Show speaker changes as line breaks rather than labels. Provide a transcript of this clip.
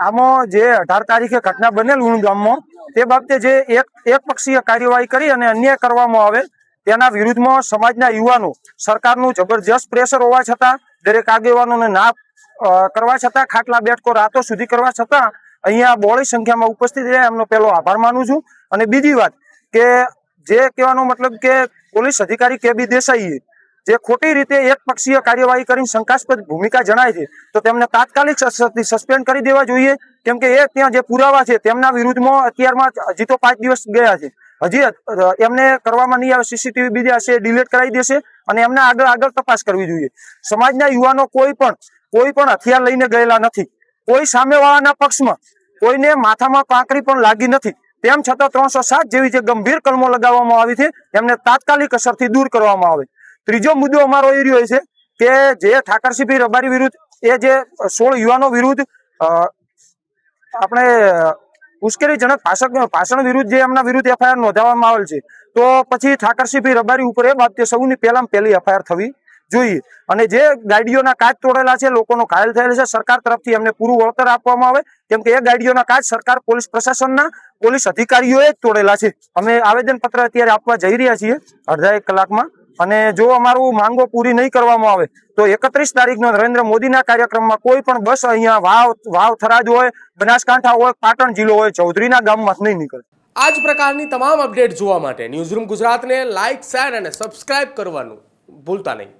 આમાં જે 18 તારીખે ઘટના બનેલ ઉણ ગામમાં તે બાબતે જે એક પક્ષીય કાર્યવાહી કરી અને અન્યાય કરવામાં આવે તેના વિરુદ્ધમાં સમાજના યુવાનો સરકારનું જબરજસ્ત પ્રેશર હોવા છતાં દરેક આગેવાનોને ના કરવા છતાં ખાટલા બેઠકો રાતો સુધી કરવા છતાં અહીંયા બહોળી સંખ્યામાં ઉપસ્થિત રહ્યા એમનો પહેલો આભાર માનું છું। અને બીજી વાત કે જે કહેવાનો મતલબ કે પોલીસ અધિકારી કેબી દેસાઈએ જે ખોટી રીતે એક પક્ષીય કાર્યવાહી કરીને શંકાસ્પદ ભૂમિકા જણાય છે તો તેમને તાત્કાલિક સસ્પેન્ડ કરી દેવા જોઈએ, કેમ કે એ ત્યાં જે પુરાવા છે તેમના વિરુદ્ધમાં અત્યારમાં હજી તો 5 દિવસ ગયા છે, હજી એમને કરવામાં નહીં આવે, સીસીટીવી બીજા હશે ડિલીટ કરાવી દેશે અને એમને આગળ તપાસ કરવી જોઈએ। સમાજના યુવાનો કોઈ પણ હથિયાર લઈને ગયેલા નથી, કોઈ સામેવાળાના પક્ષમાં કોઈને માથામાં કાંકરી પણ લાગી નથી, તેમ છતાં 307 જેવી જે ગંભીર કલમો લગાવવામાં આવી છે એમને તાત્કાલિક અસરથી દૂર કરવામાં આવે। ત્રીજો મુદ્દો અમારો એ રહ્યો છે કે જે ઠાકરસિંહ રબારી વિરુદ્ધ એ જે 16 યુવાનો વિરુદ્ધ આપણે ઉશ્કેરણીજનક ભાષણ વિરુદ્ધ જે એમના વિરુદ્ધ એફઆઈઆર નોંધાવવામાં આવેલ છે તો પછી ઠાકરસિંહ રબારી ઉપર એ બાબતે સૌની પહેલી એફઆઈઆર થવી જોઈએ। અને જે ગાડીઓના કાચ તોડેલા છે, લોકોનો ઘાયલ થયેલ છે, સરકાર તરફથી એમને પૂરું વળતર આપવામાં આવે, કેમ કે એ ગાડીઓના કાચ સરકાર પોલીસ પ્રશાસનના પોલીસ અધિકારીઓએ જ તોડેલા છે। અમે આવેદનપત્ર અત્યારે આપવા જઈ રહ્યા છીએ અડધા 1 કલાકમાં, અને જો અમારું માંગો પૂરી નહીં કરવામાં આવે તો 31 તારીખનો નરેન્દ્ર મોદીના કાર્યક્રમમાં કોઈ પણ બસ અહીંયા વાવ થરાદ હોય, બનાસકાંઠા હોય, પાટણ જિલ્લો હોય, ચૌધરીના ગામમાં નહીં નીકળે।
આ જ પ્રકારની તમામ અપડેટ જોવા માટે ન્યૂઝરૂમ ગુજરાતને લાઇક, શેર અને સબસ્ક્રાઇબ કરવાનું ભૂલતા નહીં।